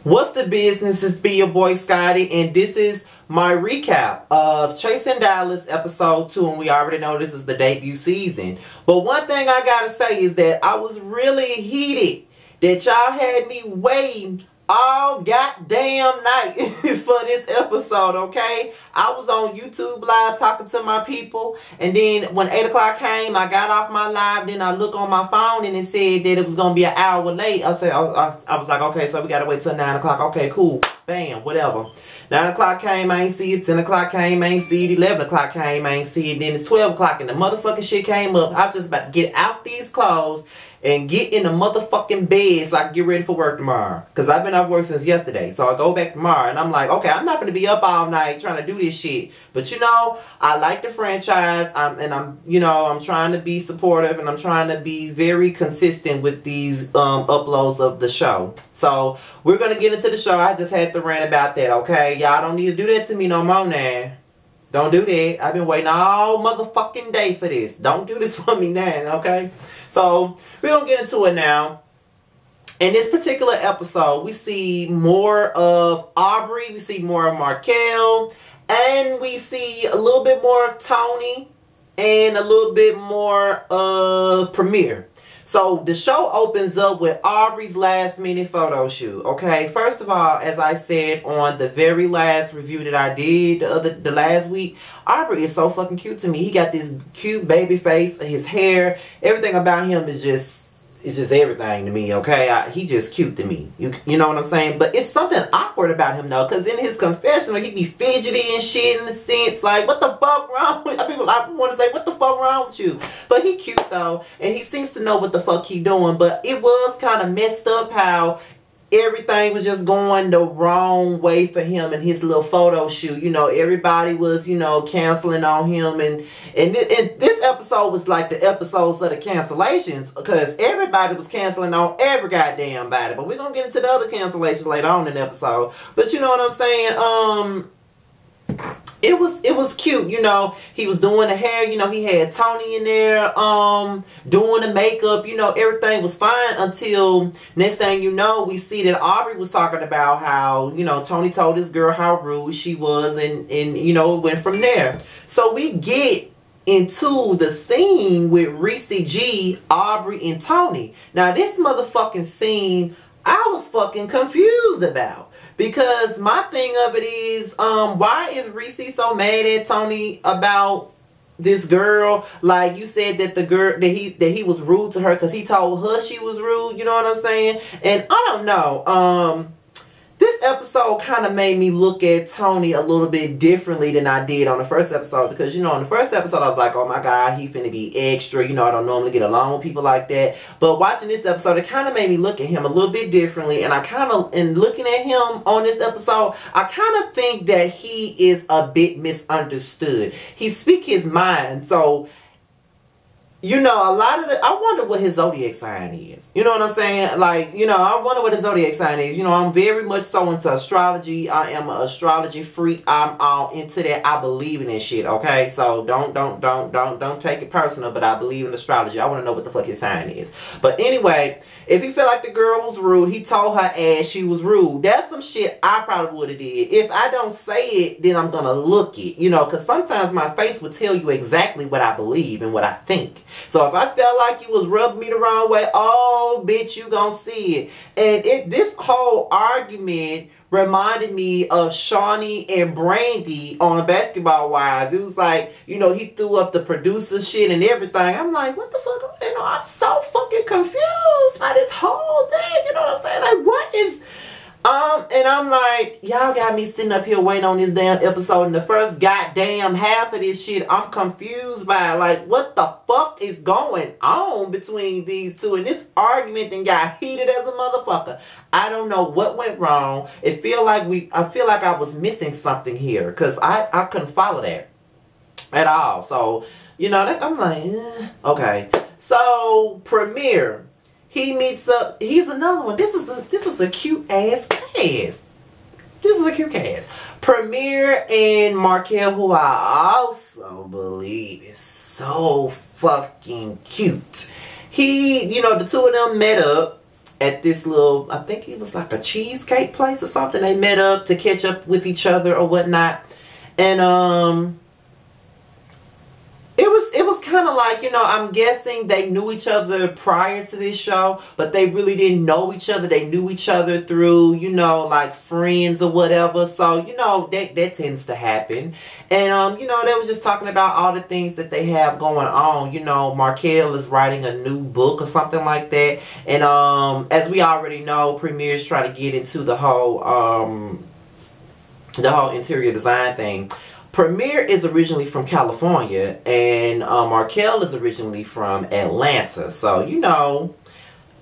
What's the business? It's be your boy Scotty, and this is my recap of Chasing Dallas episode 2, and we already know this is the debut season. But one thing I gotta say is that I was really heated that y'all had me waiting all goddamn night for this episode, okay? I was on YouTube live talking to my people, and then when 8 o'clock came, I got off my live, then I look on my phone and it said that it was gonna be an hour late. I was like, okay, so we gotta wait till 9 o'clock. Okay, cool. Bam, whatever. 9 o'clock came, I ain't see it. 10 o'clock came, I ain't see it. 11 o'clock came, I ain't see it. Then it's 12 o'clock and the motherfucking shit came up. I was just about to get out these clothes and get in the motherfucking bed so I can get ready for work tomorrow. Because I've been off work since yesterday. So I go back tomorrow and I'm like, okay, I'm not going to be up all night trying to do this shit. But you know, I like the franchise. I'm trying to be supportive and I'm trying to be very consistent with these uploads of the show. So we're going to get into the show. I just had to rant about that, okay? Y'all don't need to do that to me no more now. Don't do that. I've been waiting all motherfucking day for this. Don't do this for me now, okay? So, we're going to get into it now. In this particular episode, we see more of Aubrey, we see more of Markel, and we see a little bit more of Tony, and a little bit more of Premier. So, the show opens up with Aubrey's last minute photo shoot, okay? First of all, as I said on the very last review that I did the last week, Aubrey is so fucking cute to me. He got this cute baby face, his hair, everything about him is just everything to me, okay? He just cute to me. You know what I'm saying? But it's something awkward about him, though, because in his confessional, he be fidgety and shit in a sense. Like, what the fuck wrong with people? I want to say, what the fuck wrong with you? But he cute, though, and he seems to know what the fuck he doing. But it was kind of messed up how everything was just going the wrong way for him in his little photo shoot. You know, everybody was, you know, canceling on him. And this episode was like the episodes of the cancellations, because everybody was canceling on every goddamn body. But we're going to get into the other cancellations later on in the episode. But you know what I'm saying? It was cute, you know. He was doing the hair, you know, he had Tony in there doing the makeup, you know, everything was fine until next thing you know, we see that Aubrey was talking about how, you know, Tony told this girl how rude she was, and you know, it went from there. So we get into the scene with Reese G, Aubrey, and Tony. Now this motherfucking scene, I was fucking confused about. Because my thing of it is, why is Reese so mad at Tony about this girl? Like, you said that the girl, that he was rude to her because he told her she was rude, you know what I'm saying? And I don't know, this episode kind of made me look at Tony a little bit differently than I did on the first episode. Because, you know, on the first episode, I was like, oh my God, he finna be extra. You know, I don't normally get along with people like that. But watching this episode, it kind of made me look at him a little bit differently. And and looking at him on this episode, I kind of think that he is a bit misunderstood. He speaks his mind. So, you know, I wonder what his zodiac sign is. You know what I'm saying? Like, you know, I wonder what his zodiac sign is. You know, I'm very much so into astrology. I am an astrology freak. I'm all into that. I believe in this shit, okay? So don't take it personal, but I believe in astrology. I want to know what the fuck his sign is. But anyway, if he felt like the girl was rude, he told her ass she was rude. That's some shit I probably would have did. If I don't say it, then I'm gonna look it. You know, because sometimes my face will tell you exactly what I believe and what I think. So if I felt like you was rubbing me the wrong way, oh, bitch, you gonna see it. And this whole argument reminded me of Shawnee and Brandy on a Basketball Wives. It was like, you know, he threw up the producer shit and everything. I'm like, what the fuck? You know, I'm so fucking confused by this whole thing. You know what I'm saying? Like, what is... and I'm like, y'all got me sitting up here waiting on this damn episode, and the first goddamn half of this shit, I'm confused by, like, what the fuck is going on between these two? And this argument then got heated as a motherfucker. I don't know what went wrong. I feel like I was missing something here, because I couldn't follow that at all. So, you know, I'm like, okay. So, Premier, he meets up. He's another one. This is a cute ass cast. This is a cute cast. Premier and Markel, who I also believe is so fucking cute. You know, the two of them met up. at this little, I think it was like a cheesecake place or something. They met up to catch up with each other or whatnot. And it was kind of like, you know, I'm guessing they knew each other prior to this show, but they really didn't know each other. They knew each other through, you know, like friends or whatever. So, you know, that tends to happen. And, you know, they were just talking about all the things that they have going on. You know, Markel is writing a new book or something like that. And as we already know, Premier's trying to get into the whole interior design thing. Premier is originally from California, and Markel is originally from Atlanta. So, you know,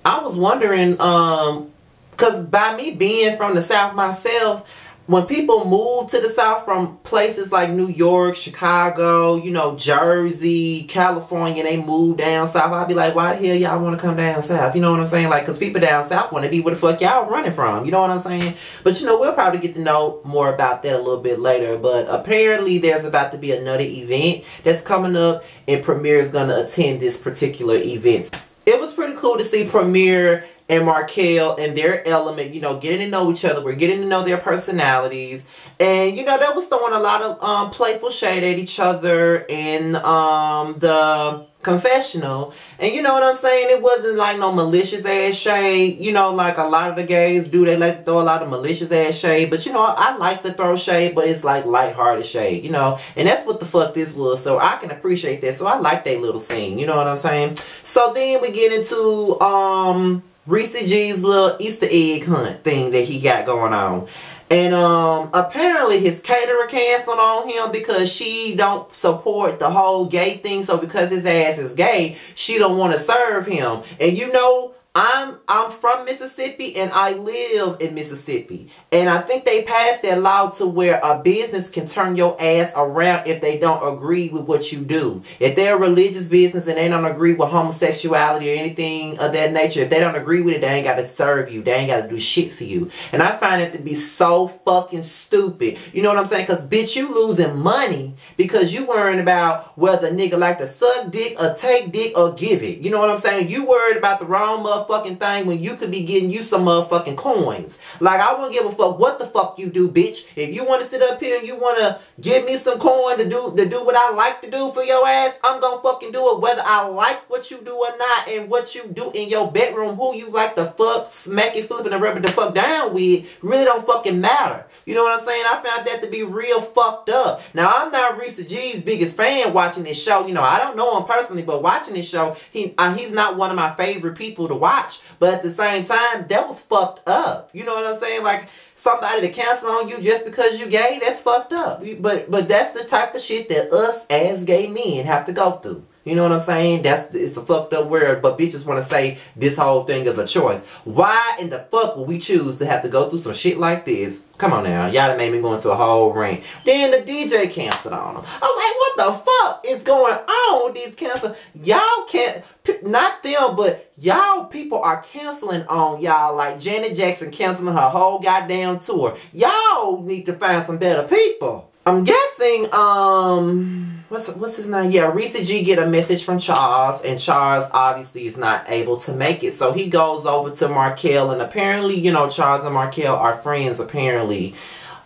I was wondering, because by me being from the South myself, when people move to the South from places like New York, Chicago, you know, Jersey, California, they move down South, I'd be like, why the hell y'all want to come down South? You know what I'm saying? Like, because people down South want to be where the fuck y'all running from. You know what I'm saying? But, you know, we'll probably get to know more about that a little bit later. But apparently there's about to be another event that's coming up, and Premier is going to attend this particular event. It was pretty cool to see Premier and Markel and their element, you know, getting to know each other. We're getting to know their personalities. And, you know, they was throwing a lot of playful shade at each other in the confessional. And you know what I'm saying? It wasn't like no malicious ass shade. You know, like a lot of the gays do. They like to throw a lot of malicious ass shade. But, you know, I like to throw shade, but it's like lighthearted shade, you know. And that's what the fuck this was. So I can appreciate that. So I like that little scene. You know what I'm saying? So then we get into Reese G's little Easter egg hunt thing that he got going on. And apparently his caterer canceled on him because she don't support the whole gay thing. So because his ass is gay, she don't want to serve him. And you know, I'm from Mississippi and I live in Mississippi. And I think they passed that law to where a business can turn your ass around if they don't agree with what you do. If they're a religious business and they don't agree with homosexuality or anything of that nature, if they don't agree with it, they ain't got to serve you. They ain't got to do shit for you. And I find it to be so fucking stupid. You know what I'm saying? Because bitch, you losing money because you worrying about whether a nigga like to suck dick or take dick or give it. You know what I'm saying? You worried about the wrong motherfucking thing when you could be getting you some motherfucking coins. Like, I won't give a fuck what the fuck you do, bitch. If you want to sit up here and you want to give me some coin to do what I like to do for your ass, I'm gonna fucking do it whether I like what you do or not. And what you do in your bedroom, who you like to fuck, smack it, flipping, and rub it the fuck down with, really don't fucking matter. You know what I'm saying? I found that to be real fucked up. Now, I'm not Reese G's biggest fan watching this show. You know, I don't know him personally, but watching this show, he's not one of my favorite people to watch. But at the same time, that was fucked up. You know what I'm saying? Like, somebody to cancel on you just because you gay, that's fucked up. But that's the type of shit that us as gay men have to go through. You know what I'm saying? It's a fucked up word, but bitches want to say this whole thing is a choice. Why in the fuck would we choose to have to go through some shit like this? Come on now. Y'all done made me go into a whole rant. Then the DJ canceled on them. I'm like, what the fuck is going on with these cancel? Y'all can't, not them, but y'all people are canceling on y'all. Like Janet Jackson canceling her whole goddamn tour. Y'all need to find some better people. I'm guessing, what's his name? Yeah, Reese G get a message from Charles, and Charles obviously is not able to make it. So he goes over to Markel, and apparently, you know, Charles and Markel are friends, apparently.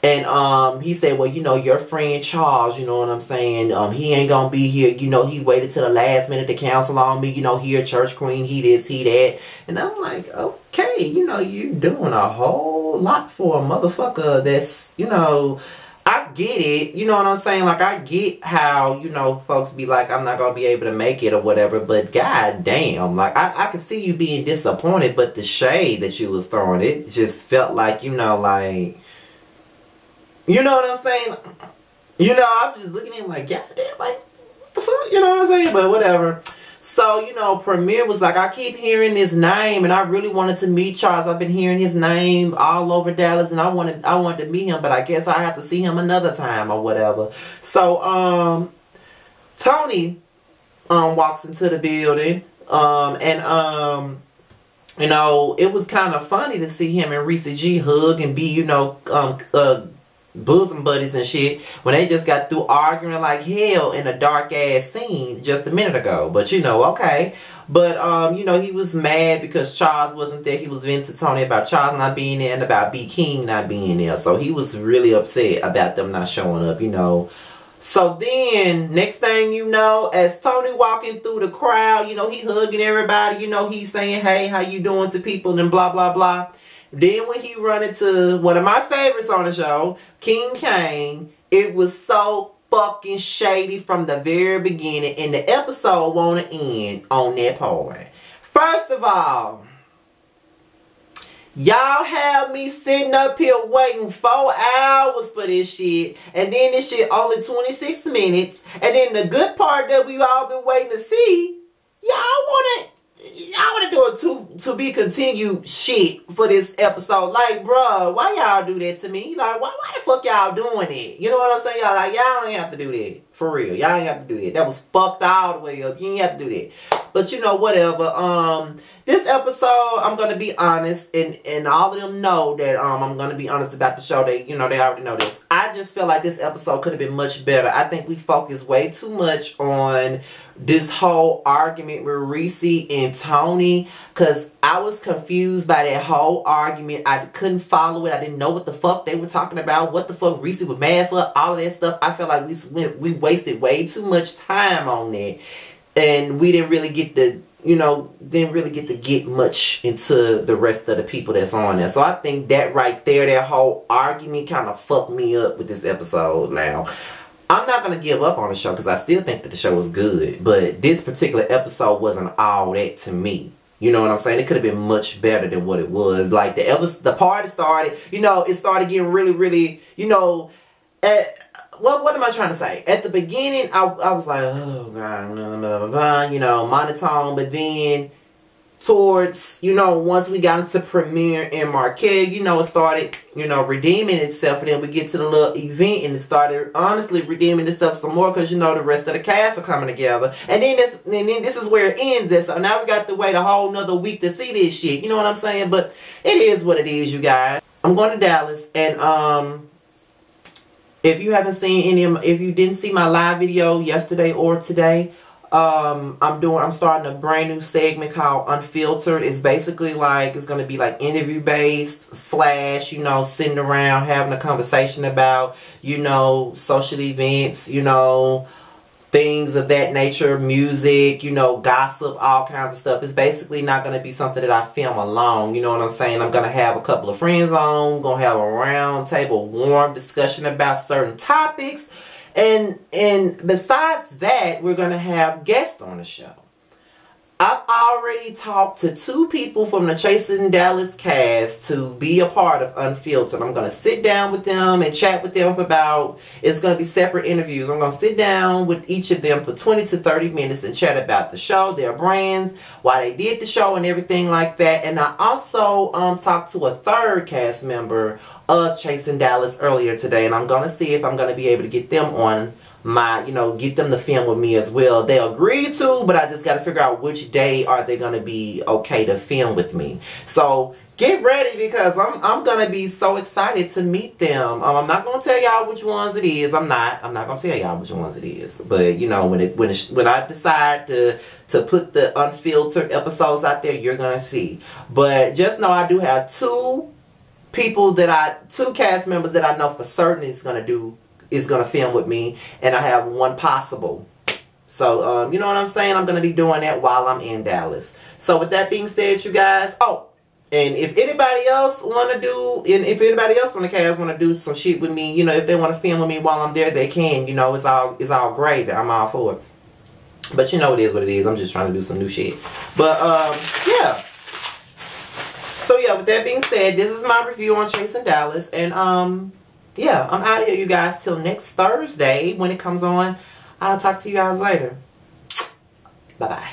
And he said, well, you know, your friend Charles, you know what I'm saying, he ain't gonna be here. You know, he waited to the last minute to cancel on me. You know, he a church queen, he this, he that. And I'm like, okay, you know, you doing a whole lot for a motherfucker that's, you know, I get it, you know what I'm saying? Like, I get how, you know, folks be like, I'm not going to be able to make it or whatever. But god damn, like, I could see you being disappointed. But the shade that you was throwing, it just felt like, you know, like, you know what I'm saying? You know, I'm just looking at him like, god damn, like, what the fuck? You know what I'm saying? But whatever. So, you know, Premier was like, I keep hearing his name, and I really wanted to meet Charles. I've been hearing his name all over Dallas, and I wanted to meet him, but I guess I have to see him another time or whatever. So, Tony walks into the building, and you know, it was kind of funny to see him and Reese G hug and be, you know, bosom buddies and shit when they just got through arguing like hell in a dark ass scene just a minute ago. But you know, okay. But, you know, he was mad because Charles wasn't there. He was venting to Tony about Charles not being there and about B. King not being there. So he was really upset about them not showing up, you know. So then, next thing you know, as Tony walking through the crowd, you know, he hugging everybody. You know, he's saying, hey, how you doing to people and blah, blah, blah. Then when he run into one of my favorites on the show, King Kane, it was so fucking shady from the very beginning, and the episode want to end on that part. First of all, y'all have me sitting up here waiting 4 hours for this shit, and then this shit only 26 minutes, and then the good part that we all been waiting to see, y'all want to do a to be continued shit for this episode. Like, bruh, why y'all do that to me? Like, why the fuck y'all doing it? You know what I'm saying? Y'all like, y'all ain't have to do that. For real. Y'all ain't have to do that. That was fucked all the way up. You ain't have to do that. But you know, whatever. This episode, I'm gonna be honest, and all of them know that I'm gonna be honest about the show. They, you know, they already know this. I just feel like this episode could have been much better. I think we focused way too much on this whole argument with Reese and Tony, because I was confused by that whole argument. I couldn't follow it. I didn't know what the fuck they were talking about. What the fuck Reese was mad for. All of that stuff. I felt like we wasted way too much time on that, and we didn't really get the, you know, didn't really get much into the rest of the people that's on there. So I think that right there, that whole argument kind of fucked me up with this episode. Now, I'm not going to give up on the show because I still think that the show was good. But this particular episode wasn't all that to me. You know what I'm saying? It could have been much better than what it was. Like, the party started, you know, it started getting really, really, you know, what am I trying to say? At the beginning, I was like, oh, God, blah, blah, blah, blah, you know, monotone. But then, towards, you know, once we got into Premiere and Marquette, you know, it started, you know, redeeming itself. And then we get to the little event, and it started, honestly, redeeming itself some more. Because, you know, the rest of the cast are coming together. And then this is where it ends at. So now we got to wait a whole nother week to see this shit. You know what I'm saying? But it is what it is, you guys. I'm going to Dallas, and, if you haven't seen if you didn't see my live video yesterday or today, I'm starting a brand new segment called Unfiltered. It's basically like, it's going to be like interview based / you know, sitting around having a conversation about, you know, social events, you know, things of that nature, music, you know, gossip, all kinds of stuff. It's basically not going to be something that I film alone. You know what I'm saying? I'm going to have a couple of friends on. Going to have a round table, warm discussion about certain topics. And besides that, we're going to have guests on the show. I've already talked to 2 people from the Chasing Dallas cast to be a part of Unfiltered. I'm going to sit down with them and chat with them for about, it's going to be separate interviews. I'm going to sit down with each of them for 20 to 30 minutes and chat about the show, their brands, why they did the show and everything like that. And I also talked to a 3rd cast member of Chasing Dallas earlier today. And I'm going to see if I'm going to be able to get them on my, you know, get them to film with me as well. They agreed to, but I just got to figure out which day are they going to be okay to film with me. So get ready, because I'm going to be so excited to meet them. I'm not going to tell y'all which ones it is. I'm not going to tell y'all which ones it is. But you know, when I decide to put the Unfiltered episodes out there, you're going to see. But just know I do have 2 cast members that I know for certain is going to film with me, and I have 1 possible. So, you know what I'm saying? I'm going to be doing that while I'm in Dallas. So, with that being said, you guys, and if anybody else want to do, and if anybody else from the cast want to do some shit with me, you know, if they want to film with me while I'm there, they can. You know, it's all gravy. I'm all for it. But you know, it is what it is. I'm just trying to do some new shit. But, yeah. So, yeah, with that being said, this is my review on Chasing Dallas, and, yeah, I'm out of here, you guys, till next Thursday when it comes on. I'll talk to you guys later. Bye-bye.